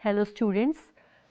Hello students,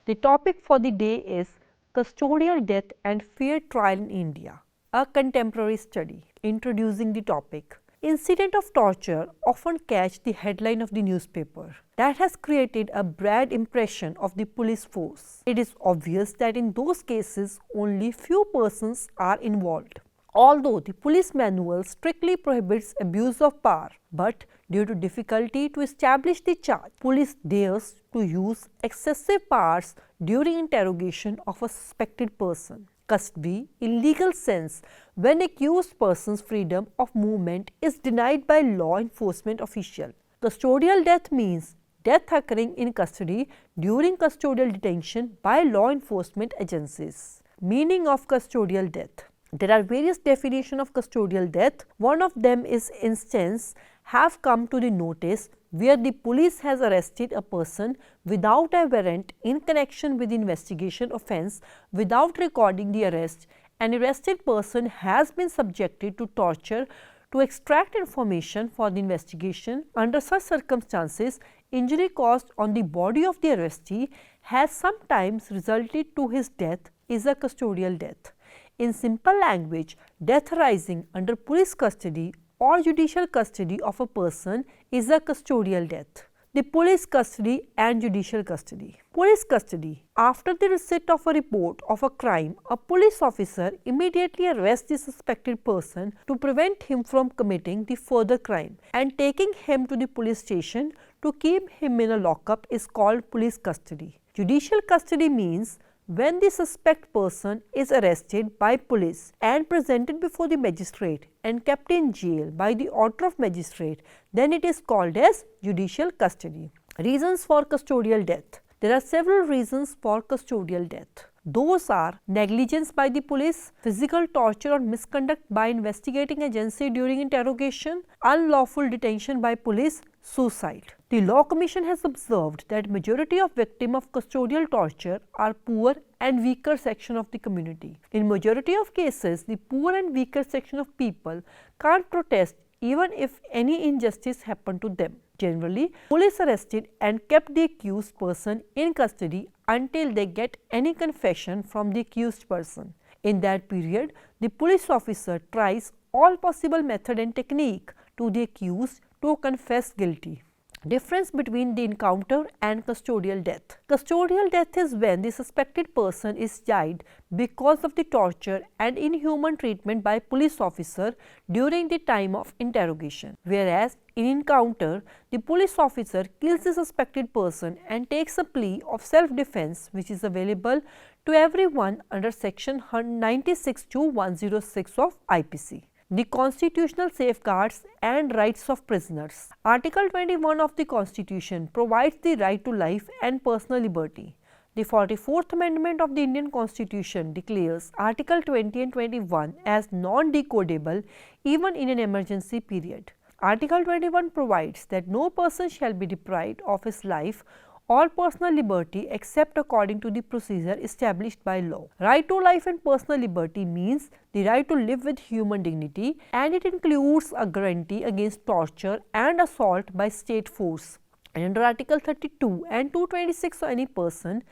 the topic for the day is Custodial Death and Fair Trial in India, a contemporary study. Introducing the topic. Incident of torture often catch the headline of the newspaper. That has created a bad impression of the police force. It is obvious that in those cases only few persons are involved. Although the police manual strictly prohibits abuse of power, but due to difficulty to establish the charge, police dares to use excessive powers during interrogation of a suspected person. Custody, in legal sense, when accused person's freedom of movement is denied by law enforcement official. Custodial death means death occurring in custody during custodial detention by law enforcement agencies. Meaning of custodial death. There are various definitions of custodial death. One of them is instance have come to the notice where the police has arrested a person without a warrant in connection with the investigation offence without recording the arrest. An arrested person has been subjected to torture to extract information for the investigation. Under such circumstances, injury caused on the body of the arrestee has sometimes resulted to his death is a custodial death. In simple language, death arising under police custody or judicial custody of a person is a custodial death. The police custody and judicial custody. Police custody. After the receipt of a report of a crime, a police officer immediately arrests the suspected person to prevent him from committing the further crime, and taking him to the police station to keep him in a lockup is called police custody. Judicial custody means when the suspect person is arrested by police and presented before the magistrate and kept in jail by the order of magistrate, then it is called as judicial custody. Reasons for custodial death. There are several reasons for custodial death. Those are negligence by the police, physical torture or misconduct by investigating agency during interrogation, unlawful detention by police, suicide. The Law Commission has observed that majority of victims of custodial torture are poor and weaker section of the community. In majority of cases, the poor and weaker section of people can't protest even if any injustice happened to them. Generally, police arrested and kept the accused person in custody until they get any confession from the accused person. In that period, the police officer tries all possible method and technique to the accused to confess guilty. Difference between the encounter and custodial death. Custodial death is when the suspected person is died because of the torture and inhuman treatment by police officer during the time of interrogation, whereas in encounter, the police officer kills the suspected person and takes a plea of self-defense which is available to everyone under section 96 to 106 of IPC. The constitutional safeguards and rights of prisoners. Article 21 of the Constitution provides the right to life and personal liberty. The 44th Amendment of the Indian Constitution declares Article 20 and 21 as non-decodable even in an emergency period. Article 21 provides that no person shall be deprived of his life or personal liberty except according to the procedure established by law. Right to life and personal liberty means the right to live with human dignity, and it includes a guarantee against torture and assault by state force. And under Article 32 and 226, any person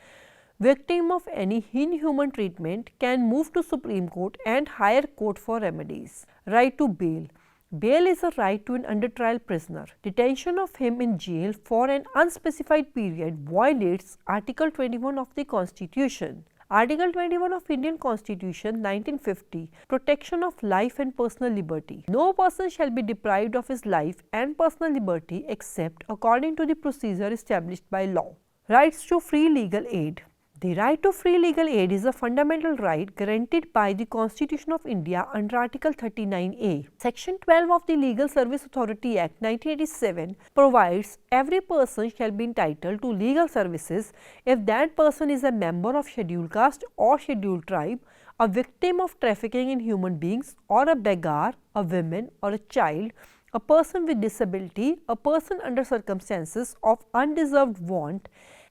victim of any inhuman treatment can move to Supreme Court and higher court for remedies. Right to bail. Bail is a right to an under trial prisoner. Detention of him in jail for an unspecified period violates Article 21 of the Constitution. Article 21 of Indian Constitution 1950, protection of life and personal liberty. No person shall be deprived of his life and personal liberty except according to the procedure established by law. Rights to free legal aid. The right to free legal aid is a fundamental right guaranteed by the Constitution of India under Article 39A. Section 12 of the Legal Service Authority Act 1987 provides every person shall be entitled to legal services if that person is a member of scheduled caste or scheduled tribe, a victim of trafficking in human beings, or a beggar, a woman or a child, a person with disability, a person under circumstances of undeserved want,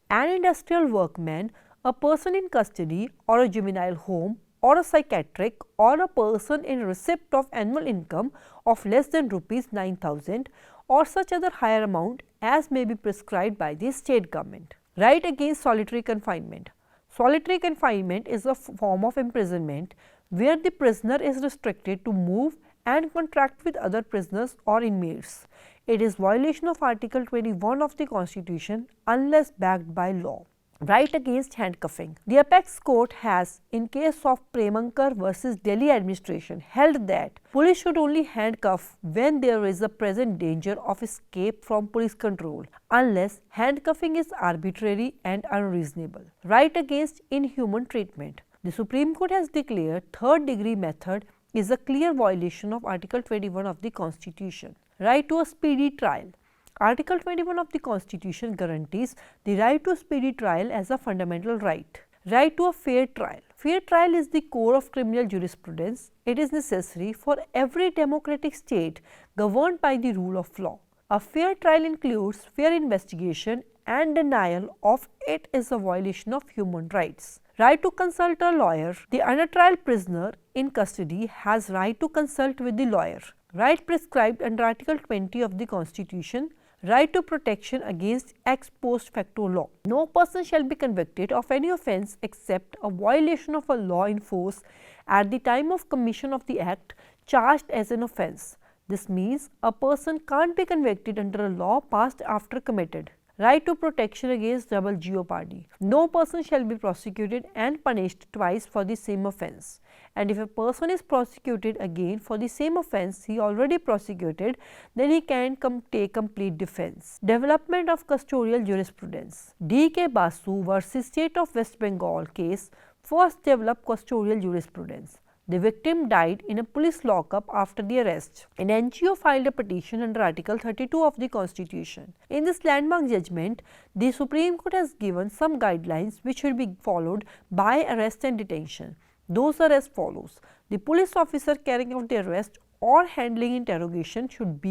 an industrial workman, a person in custody or a juvenile home, or a psychiatric, or a person in receipt of annual income of less than rupees 9,000 or such other higher amount as may be prescribed by the state government. Right against solitary confinement. Solitary confinement is a form of imprisonment where the prisoner is restricted to move and contract with other prisoners or inmates. It is violation of Article 21 of the Constitution unless backed by law. Right against handcuffing. The apex court has, in case of Premankar versus Delhi administration, held that police should only handcuff when there is a present danger of escape from police control, unless handcuffing is arbitrary and unreasonable. Right against inhuman treatment. The Supreme Court has declared third degree method is a clear violation of Article 21 of the Constitution. Right to a speedy trial. Article 21 of the Constitution guarantees the right to speedy trial as a fundamental right. Right to a fair trial. Fair trial is the core of criminal jurisprudence. It is necessary for every democratic state governed by the rule of law. A fair trial includes fair investigation, and denial of it is a violation of human rights. Right to consult a lawyer. The under trial prisoner in custody has right to consult with the lawyer. Right prescribed under Article 20 of the Constitution. Right to protection against ex post facto law. No person shall be convicted of any offence except a violation of a law in force at the time of commission of the act charged as an offence. This means a person can't be convicted under a law passed after committed. Right to protection against double jeopardy. No person shall be prosecuted and punished twice for the same offence. And if a person is prosecuted again for the same offence he already prosecuted, then he can take complete defence. Development of custodial jurisprudence. D.K. Basu versus State of West Bengal case first developed custodial jurisprudence. The victim died in a police lockup after the arrest. An NGO filed a petition under Article 32 of the Constitution. In this landmark judgment, the Supreme Court has given some guidelines which should be followed by arrest and detention. Those are as follows. The police officer carrying out the arrest or handling interrogation should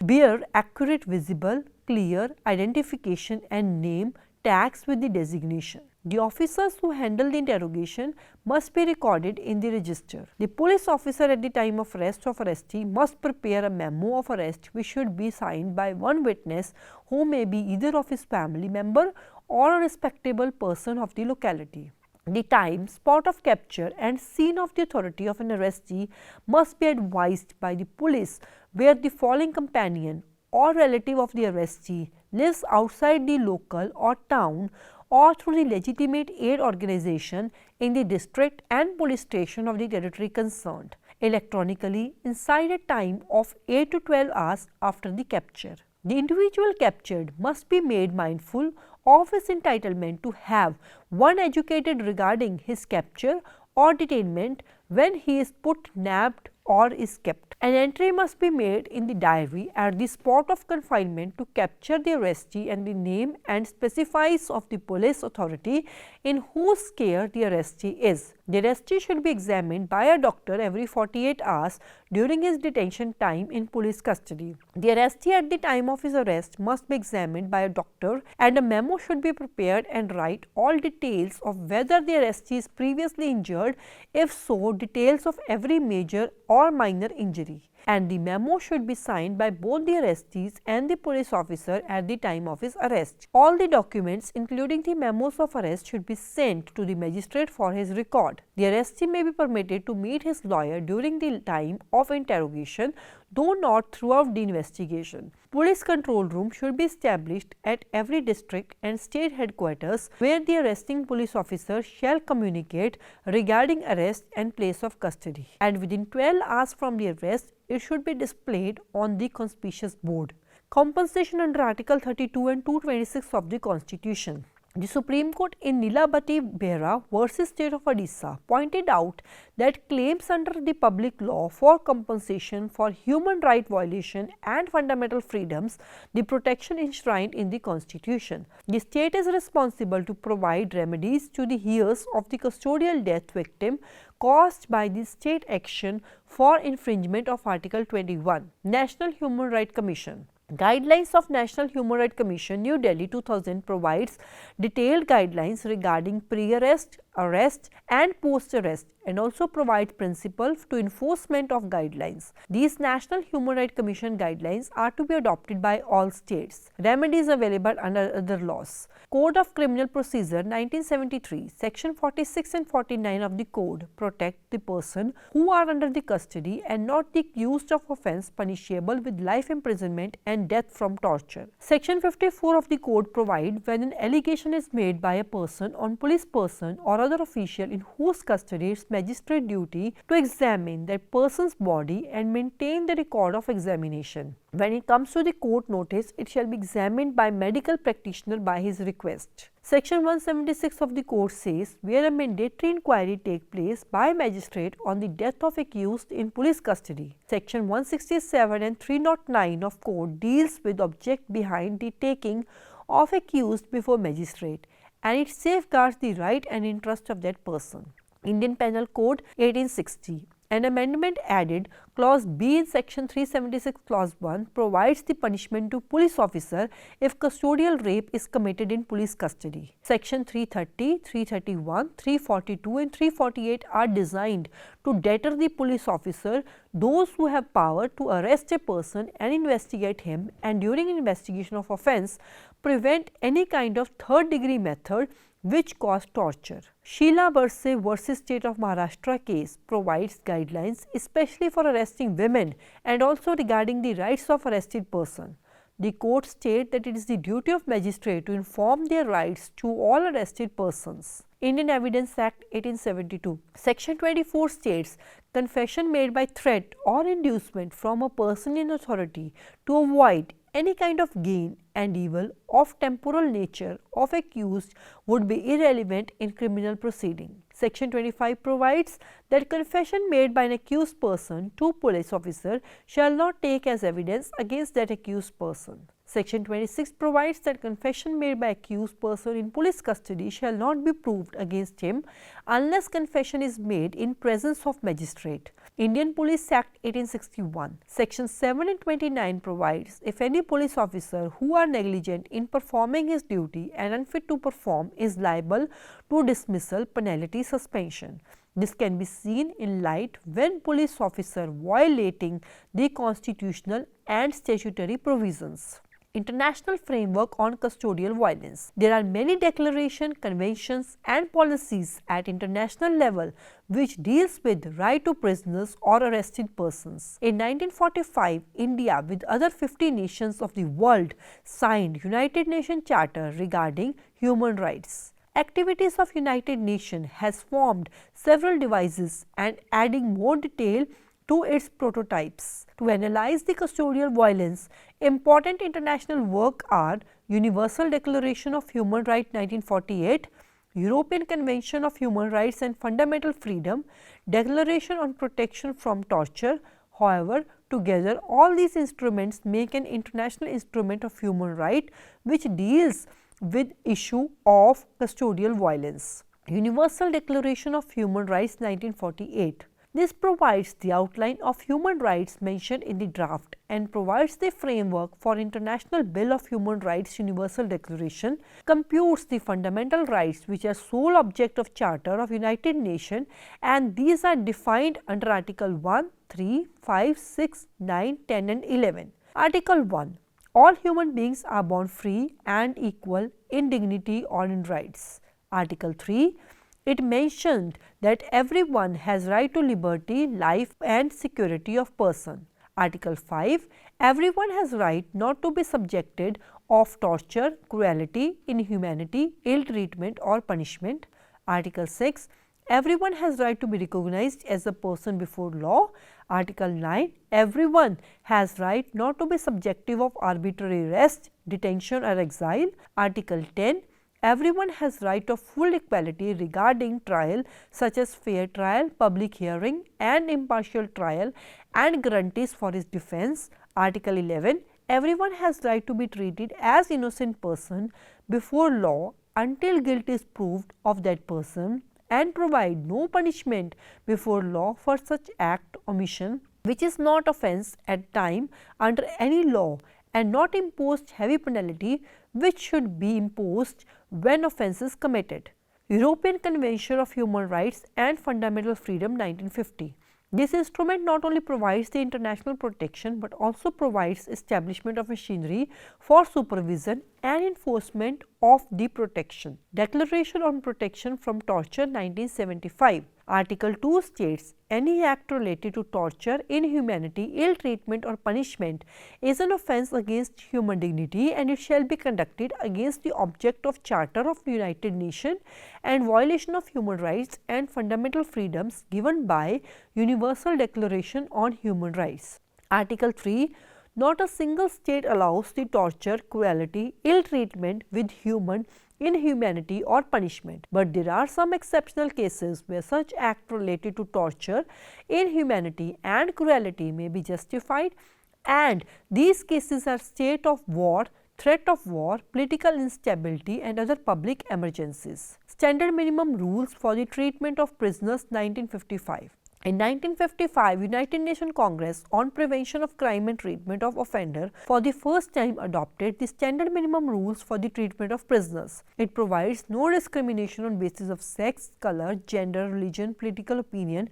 bear accurate, visible, clear identification and name tags with the designation. The officers who handle the interrogation must be recorded in the register. The police officer at the time of arrest of arrestee must prepare a memo of arrest which should be signed by one witness who may be either of his family member or a respectable person of the locality. The time, spot of capture and scene of the authority of an arrestee must be advised by the police where the falling companion or relative of the arrestee lives outside the local or town or through the legitimate aid organization in the district and police station of the territory concerned, electronically inside a time of 8 to 12 hours after the capture. The individual captured must be made mindful of his entitlement to have one educated regarding his capture or detainment when he is put, nabbed or is kept. An entry must be made in the diary at the spot of confinement to capture the arrestee and the name and specifies of the police authority in whose care the arrestee is. The arrestee should be examined by a doctor every 48 hours during his detention time in police custody. The arrestee at the time of his arrest must be examined by a doctor and a memo should be prepared and write all details of whether the arrestee is previously injured, if so, details of every major or minor injury, and the memo should be signed by both the arrestees and the police officer at the time of his arrest. All the documents including the memos of arrest should be sent to the magistrate for his record. The arrestee may be permitted to meet his lawyer during the time of interrogation, though not throughout the investigation. Police control room should be established at every district and state headquarters where the arresting police officer shall communicate regarding arrest and place of custody, and within 12 hours from the arrest it should be displayed on the conspicuous board. Compensation under Article 32 and 226 of the Constitution. The Supreme Court in Nilabati Behra versus State of Odisha pointed out that claims under the public law for compensation for human right violation and fundamental freedoms, the protection enshrined in the Constitution. The state is responsible to provide remedies to the heirs of the custodial death victim caused by the state action for infringement of Article 21. National Human Rights Commission. Guidelines of National Human Rights Commission, New Delhi 2000 provides detailed guidelines regarding pre-arrest, arrest and post-arrest, and also provides principles to enforcement of guidelines. These National Human Rights Commission guidelines are to be adopted by all states. Remedies available under other laws. Code of Criminal Procedure 1973, Section 46 and 49 of the Code protect the person who are under the custody and not the accused of offence punishable with life imprisonment and death from torture. Section 54 of the Code provides when an allegation is made by a person on police person or other official in whose custody it is magistrate duty to examine that person's body and maintain the record of examination. When it comes to the court notice, it shall be examined by medical practitioner by his request. Section 176 of the Code says, where a mandatory inquiry takes place by magistrate on the death of accused in police custody. Section 167 and 309 of Code deals with object behind the taking of accused before magistrate, and it safeguards the right and interest of that person. Indian Penal Code 1860. An amendment added clause B in section 376 clause 1 provides the punishment to police officer if custodial rape is committed in police custody. Section 330, 331, 342 and 348 are designed to deter the police officer, those who have power to arrest a person and investigate him, and during investigation of offence prevent any kind of third degree method which cause torture. Sheila Barse versus State of Maharashtra case provides guidelines especially for arresting women and also regarding the rights of arrested person. The court states that it is the duty of magistrate to inform their rights to all arrested persons. Indian Evidence Act 1872. Section 24 states confession made by threat or inducement from a person in authority to avoid any kind of gain and evil of temporal nature of accused would be irrelevant in criminal proceeding. Section 25 provides that confession made by an accused person to police officer shall not take as evidence against that accused person. Section 26 provides that confession made by accused person in police custody shall not be proved against him unless confession is made in presence of magistrate. Indian Police Act 1861. Section 7 and 29 provides if any police officer who are negligent in performing his duty and unfit to perform is liable to dismissal, penalty, suspension. This can be seen in light when police officer violating the constitutional and statutory provisions. International Framework on Custodial Violence. There are many declarations, conventions and policies at international level which deals with right to prisoners or arrested persons. In 1945, India with other 50 nations of the world signed United Nations Charter regarding human rights. Activities of United Nations has formed several devices and adding more detail to its prototypes. To analyze the custodial violence, important international work are Universal Declaration of Human Rights 1948, European Convention of Human Rights and Fundamental Freedom, Declaration on Protection from Torture. However, together all these instruments make an international instrument of human right which deals with issue of custodial violence. Universal Declaration of Human Rights 1948. This provides the outline of human rights mentioned in the draft and provides the framework for International Bill of Human Rights Universal Declaration, computes the fundamental rights which are sole object of Charter of United Nations, and these are defined under Article 1, 3, 5, 6, 9, 10 and 11. Article 1. All human beings are born free and equal in dignity or in rights. Article 3. It mentioned that everyone has right to liberty, life and security of person. Article 5. Everyone has right not to be subjected of torture, cruelty, inhumanity, ill treatment or punishment. Article 6. Everyone has right to be recognized as a person before law. Article 9. Everyone has right not to be subjective of arbitrary arrest, detention or exile. Article 10. Everyone has right of full equality regarding trial such as fair trial, public hearing and impartial trial and guarantees for his defense. Article 11. Everyone has right to be treated as innocent person before law until guilt is proved of that person, and provide no punishment before law for such act, omission which is not offence at time under any law, and not imposed heavy penalty which should be imposed when offence is committed. European Convention of Human Rights and Fundamental Freedom 1950. This instrument not only provides the international protection but also provides establishment of machinery for supervision and enforcement of the protection. Declaration on Protection from Torture 1975. Article 2 states, any act related to torture, inhumanity, ill treatment or punishment is an offence against human dignity, and it shall be conducted against the object of Charter of the United Nations and violation of human rights and fundamental freedoms given by Universal Declaration on Human Rights. Article 3, not a single state allows the torture, cruelty, ill treatment with human inhumanity or punishment, but there are some exceptional cases where such act related to torture, inhumanity and cruelty may be justified, and these cases are state of war, threat of war, political instability and other public emergencies. Standard minimum rules for the treatment of prisoners 1955. In 1955, United Nations Congress on Prevention of Crime and Treatment of Offender for the first time adopted the standard minimum rules for the treatment of prisoners. It provides no discrimination on basis of sex, color, gender, religion, political opinion,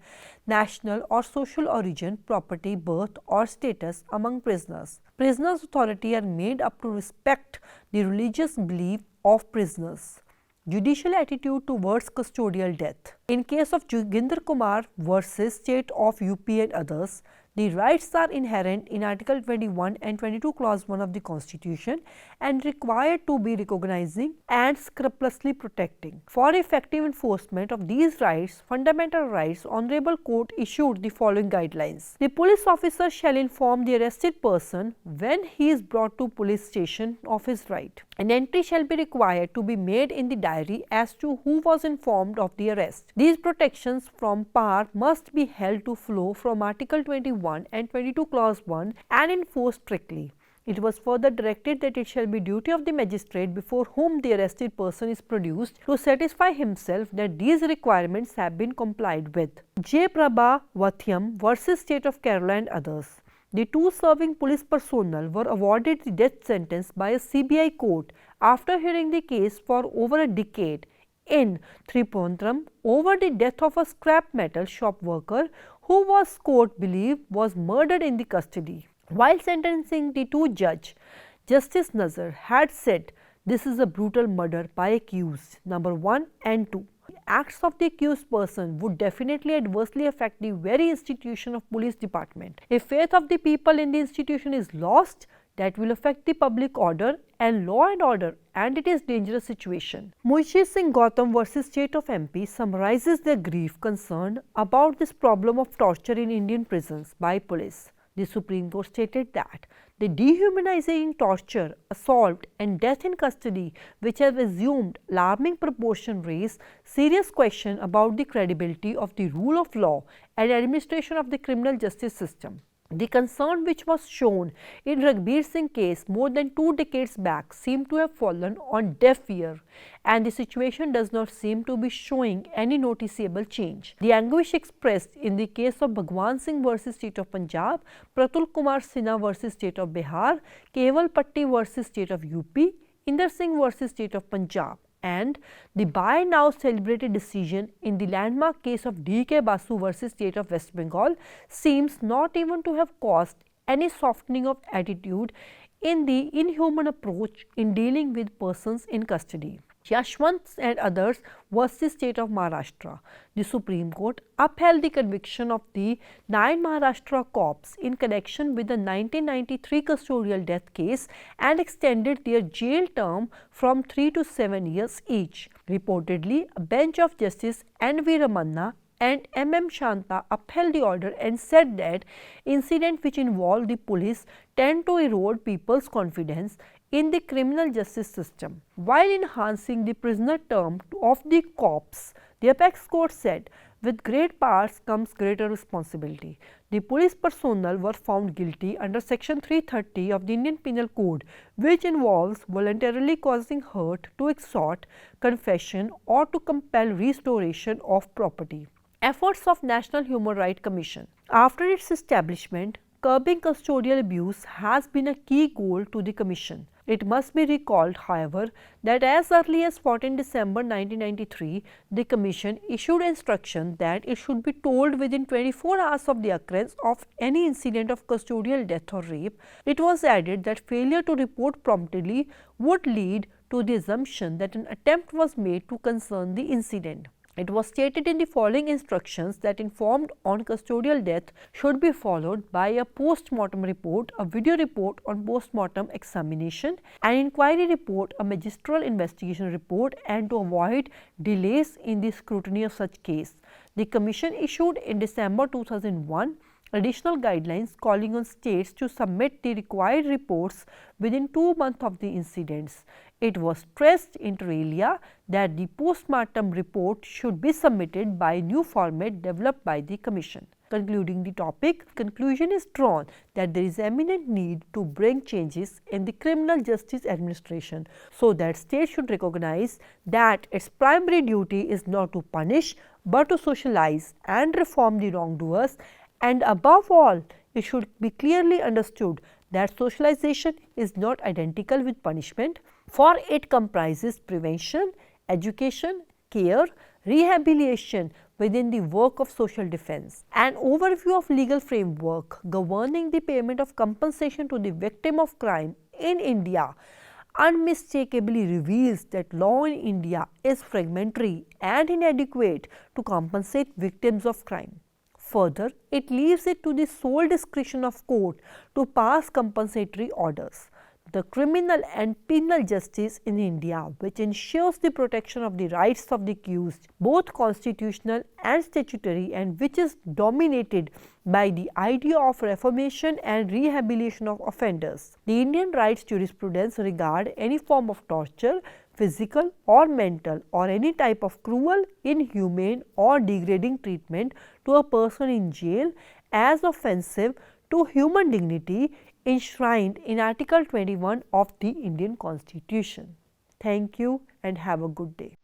national or social origin, property, birth or status among prisoners. Prisoners' authority are made up to respect the religious belief of prisoners. Judicial attitude towards custodial death. In case of Joginder Kumar versus State of UP and others, the rights are inherent in Article 21 and 22 Clause 1 of the Constitution and required to be recognizing and scrupulously protecting. For effective enforcement of these rights, fundamental rights, Honorable Court issued the following guidelines. The police officer shall inform the arrested person when he is brought to police station of his right. An entry shall be required to be made in the diary as to who was informed of the arrest. These protections from power must be held to flow from Article 21 and 22 Clause 1 and enforced strictly. It was further directed that it shall be duty of the magistrate before whom the arrested person is produced to satisfy himself that these requirements have been complied with. J. Prabha Vathyam versus State of Kerala and others. The two serving police personnel were awarded the death sentence by a CBI court after hearing the case for over a decade in Tripundram over the death of a scrap metal shop worker who was court believed was murdered in the custody. While sentencing the two judge, Justice Nazar had said, this is a brutal murder by accused number 1 and 2. The acts of the accused person would definitely adversely affect the very institution of police department. If faith of the people in the institution is lost, that will affect the public order and law and order, and it is dangerous situation. Munshi Singh Gautam versus State of MP summarizes their grief concern about this problem of torture in Indian prisons by police. The Supreme Court stated that the dehumanizing torture, assault and death in custody which have assumed alarming proportion raise serious question about the credibility of the rule of law and administration of the criminal justice system. The concern which was shown in Raghbir Singh case more than 2 decades back seemed to have fallen on deaf ear, and the situation does not seem to be showing any noticeable change. The anguish expressed in the case of Bhagwan Singh versus State of Punjab, Pratul Kumar Sinha versus State of Bihar, Keval Patti versus State of UP, Inder Singh versus State of Punjab, and the by now celebrated decision in the landmark case of D.K. Basu versus State of West Bengal seems not even to have caused any softening of attitude in the inhuman approach in dealing with persons in custody. Yashwant and others versus State of Maharashtra. The Supreme Court upheld the conviction of the 9 Maharashtra cops in connection with the 1993 custodial death case and extended their jail term from 3 to 7 years each. Reportedly, a bench of Justice N.V. Ramanna and M.M. Shanta upheld the order and said that incidents which involve the police tend to erode people's confidence in the criminal justice system. While enhancing the prisoner term of the cops, the apex court said, with great powers comes greater responsibility. The police personnel were found guilty under section 330 of the Indian Penal Code, which involves voluntarily causing hurt to extort confession or to compel restoration of property. Efforts of National Human Rights Commission. After its establishment, curbing custodial abuse has been a key goal to the Commission. It must be recalled, however, that as early as 14 December 1993, the Commission issued instruction that it should be told within 24 hours of the occurrence of any incident of custodial death or rape. It was added that failure to report promptly would lead to the assumption that an attempt was made to concern the incident. It was stated in the following instructions that informed on custodial death should be followed by a post-mortem report, a video report on post-mortem examination, an inquiry report, a magistral investigation report, and to avoid delays in the scrutiny of such case. The Commission issued in December 2001 additional guidelines calling on states to submit the required reports within 2 months of the incidents. It was stressed inter alia that the postmortem report should be submitted by a new format developed by the Commission. Concluding the topic, conclusion is drawn that there is eminent need to bring changes in the criminal justice administration so that states should recognize that its primary duty is not to punish but to socialize and reform the wrongdoers, and above all, it should be clearly understood that socialization is not identical with punishment, for it comprises prevention, education, care, rehabilitation within the work of social defense. An overview of legal framework governing the payment of compensation to the victim of crime in India unmistakably reveals that law in India is fragmentary and inadequate to compensate victims of crime. Further, it leaves it to the sole discretion of court to pass compensatory orders. The criminal and penal justice in India, which ensures the protection of the rights of the accused, both constitutional and statutory, and which is dominated by the idea of reformation and rehabilitation of offenders. The Indian rights jurisprudence regard any form of torture, physical or mental, or any type of cruel, inhumane or degrading treatment to a person in jail as offensive to human dignity enshrined in Article 21 of the Indian Constitution. Thank you and have a good day.